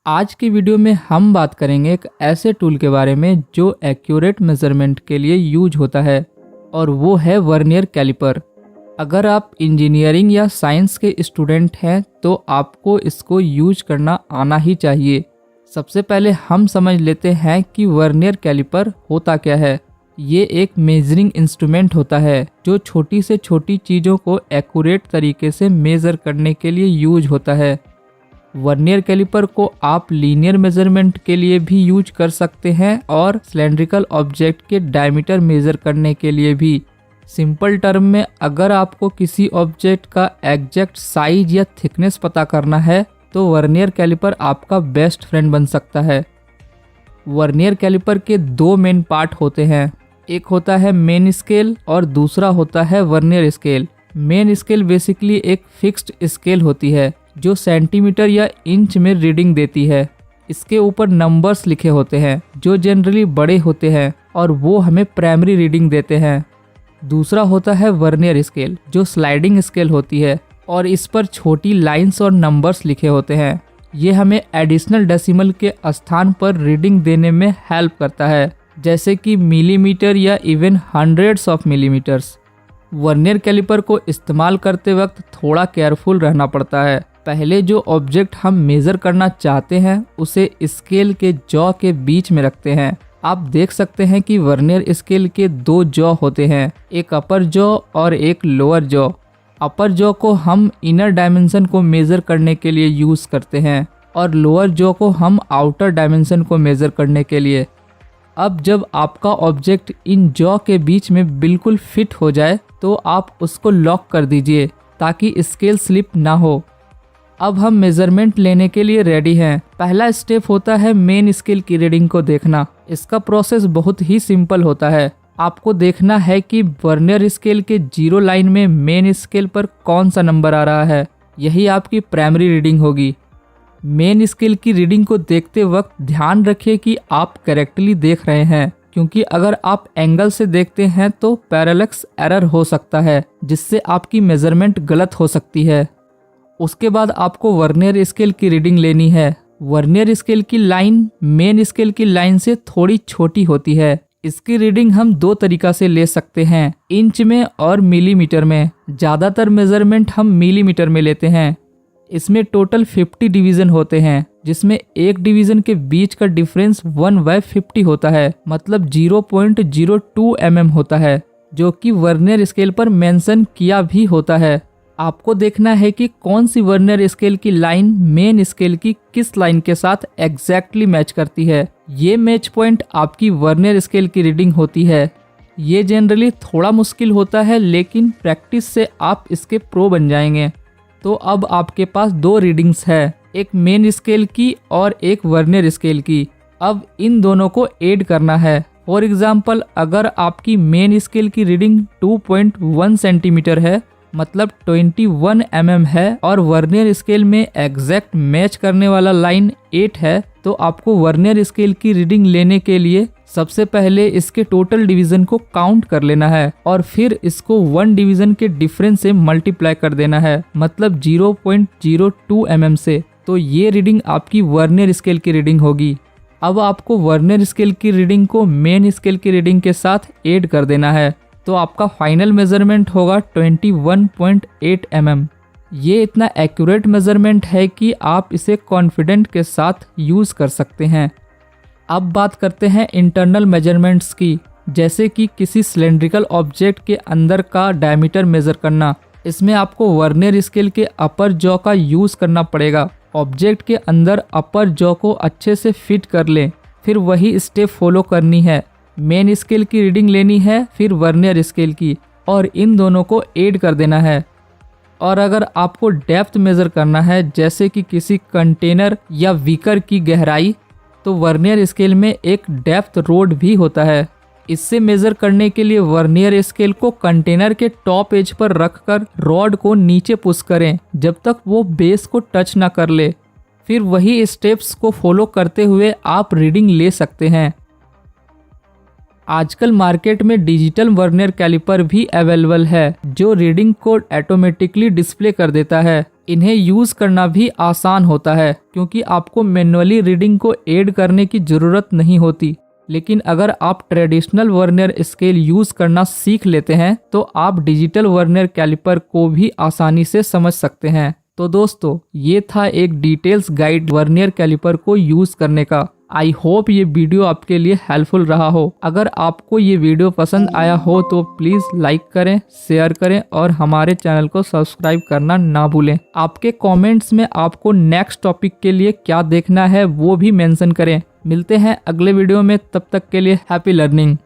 आज की वीडियो में हम बात करेंगे एक ऐसे टूल के बारे में जो एक्यूरेट मेजरमेंट के लिए यूज होता है और वो है वर्नियर कैलिपर। अगर आप इंजीनियरिंग या साइंस के स्टूडेंट हैं तो आपको इसको यूज करना आना ही चाहिए। सबसे पहले हम समझ लेते हैं कि वर्नियर कैलिपर होता क्या है। ये एक मेजरिंग इंस्ट्रूमेंट होता है जो छोटी से छोटी चीज़ों को एक्यूरेट तरीके से मेज़र करने के लिए यूज होता है। वर्नियर कैलिपर को आप लीनियर मेजरमेंट के लिए भी यूज कर सकते हैं और सिलेंड्रिकल ऑब्जेक्ट के डायमीटर मेजर करने के लिए भी। सिंपल टर्म में अगर आपको किसी ऑब्जेक्ट का एग्जैक्ट साइज या थिकनेस पता करना है तो वर्नियर कैलिपर आपका बेस्ट फ्रेंड बन सकता है। वर्नियर कैलिपर के दो मेन पार्ट होते हैं, एक होता है मेन स्केल और दूसरा होता है vernier scale. Main scale basically एक फिक्स्ड स्केल होती है जो सेंटीमीटर या इंच में रीडिंग देती है। इसके ऊपर नंबर्स लिखे होते हैं जो जनरली बड़े होते हैं और वो हमें प्राइमरी रीडिंग देते हैं। दूसरा होता है वर्नियर स्केल जो स्लाइडिंग स्केल होती है और इस पर छोटी लाइंस और नंबर्स लिखे होते हैं। ये हमें एडिशनल डेसिमल के स्थान पर रीडिंग देने में हेल्प करता है, जैसे कि मिलीमीटर या even hundreds of millimetres. Vernier calliper को इस्तेमाल करते वक्त थोड़ा केयरफुल रहना पड़ता है। पहले जो ऑब्जेक्ट हम मेज़र करना चाहते हैं उसे स्केल के जॉ के बीच में रखते हैं। आप देख सकते हैं कि वर्नियर स्केल के दो जॉ होते हैं, एक अपर जॉ और एक लोअर जॉ। अपर जॉ को हम इनर डायमेंशन को मेज़र करने के लिए यूज़ करते हैं और लोअर जॉ को हम आउटर डायमेंशन को मेज़र करने के लिए। अब जब आपका ऑब्जेक्ट इन जॉ के बीच में बिल्कुल फिट हो जाए तो आप उसको लॉक कर दीजिए ताकि स्केल स्लिप ना हो। अब हम मेजरमेंट लेने के लिए रेडी हैं। पहला स्टेप होता है मेन स्केल की रीडिंग को देखना। इसका प्रोसेस बहुत ही सिंपल होता है। आपको देखना है कि वर्नियर स्केल के जीरो लाइन में मेन स्केल पर कौन सा नंबर आ रहा है, यही आपकी प्राइमरी रीडिंग होगी। मेन स्केल की रीडिंग को देखते वक्त ध्यान रखिए कि आप करेक्टली देख रहे हैं, क्योंकि अगर आप एंगल से देखते हैं तो पैरेलक्स एरर हो सकता है जिससे आपकी मेजरमेंट गलत हो सकती है। उसके बाद आपको वर्नियर स्केल की रीडिंग लेनी है। वर्नियर स्केल की लाइन मेन स्केल की लाइन से थोड़ी छोटी होती है। इसकी रीडिंग हम दो तरीका से ले सकते हैं, इंच में और मिलीमीटर में। ज़्यादातर मेजरमेंट हम मिलीमीटर में लेते हैं। इसमें टोटल 50 डिवीज़न होते हैं, जिसमें एक डिवीज़न के बीच का डिफरेंस 1/50 होता है, मतलब 0.02 mm होता है, जो कि वर्नियर स्केल पर मेंशन किया भी होता है। आपको देखना है कि कौन सी वर्नियर स्केल की लाइन मेन स्केल की किस लाइन के साथ एग्जैक्टली मैच करती है। ये मैच पॉइंट आपकी वर्नियर स्केल की रीडिंग होती है। ये जनरली थोड़ा मुश्किल होता है, लेकिन प्रैक्टिस से आप इसके प्रो बन जाएंगे। तो अब आपके पास दो रीडिंग्स है, एक मेन स्केल की और एक वर्नियर स्केल की। अब इन दोनों को ऐड करना है। फॉर एग्जाम्पल, अगर आपकी मेन स्केल की रीडिंग 2.1 सेंटीमीटर है, मतलब 21 mm है, और वर्नियर स्केल में एग्जैक्ट मैच करने वाला लाइन 8 है, तो आपको वर्नियर स्केल की रीडिंग लेने के लिए सबसे पहले इसके टोटल डिवीजन को काउंट कर लेना है और फिर इसको 1 डिवीजन के डिफरेंस से मल्टीप्लाई कर देना है, मतलब 0.02 mm से। तो ये रीडिंग आपकी वर्नियर स्केल की रीडिंग होगी। अब आपको वर्नियर स्केल की रीडिंग को मेन स्केल की रीडिंग के साथ ऐड कर देना है, तो आपका फाइनल मेजरमेंट होगा 21.8 mm। ये इतना एक्यूरेट मेजरमेंट है कि आप इसे कॉन्फिडेंट के साथ यूज़ कर सकते हैं। अब बात करते हैं इंटरनल मेजरमेंट्स की, जैसे कि किसी सिलेंड्रिकल ऑब्जेक्ट के अंदर का डायमीटर मेज़र करना। इसमें आपको वर्नियर स्केल के अपर जॉ का यूज़ करना पड़ेगा। ऑब्जेक्ट के अंदर अपर जॉ को अच्छे से फिट कर लें, फिर वही स्टेप फॉलो करनी है। मेन स्केल की रीडिंग लेनी है, फिर वर्नियर स्केल की, और इन दोनों को ऐड कर देना है। और अगर आपको डेप्थ मेज़र करना है, जैसे कि किसी कंटेनर या बीकर की गहराई, तो वर्नियर स्केल में एक डेप्थ रोड भी होता है। इससे मेज़र करने के लिए वर्नियर स्केल को कंटेनर के टॉप एज पर रखकर रॉड को नीचे पुश करें जब तक वो बेस को टच ना कर ले। फिर वही स्टेप्स को फॉलो करते हुए आप रीडिंग ले सकते हैं। आजकल मार्केट में डिजिटल वर्नियर कैलिपर भी अवेलेबल है जो रीडिंग को ऑटोमेटिकली डिस्प्ले कर देता है। इन्हें यूज करना भी आसान होता है क्योंकि आपको मैन्युअली रीडिंग को ऐड करने की जरूरत नहीं होती। लेकिन अगर आप ट्रेडिशनल वर्नियर स्केल यूज करना सीख लेते हैं तो आप डिजिटल वर्नियर कैलिपर को भी आसानी से समझ सकते हैं। तो दोस्तों, ये था एक डिटेल्स गाइड वर्नियर कैलिपर को यूज करने का। आई होप ये वीडियो आपके लिए हेल्पफुल रहा हो। अगर आपको ये वीडियो पसंद आया हो तो प्लीज लाइक करें, शेयर करें और हमारे चैनल को सब्सक्राइब करना ना भूलें। आपके कमेंट्स में आपको नेक्स्ट टॉपिक के लिए क्या देखना है वो भी मेंशन करें। मिलते हैं अगले वीडियो में, तब तक के लिए हैप्पी लर्निंग।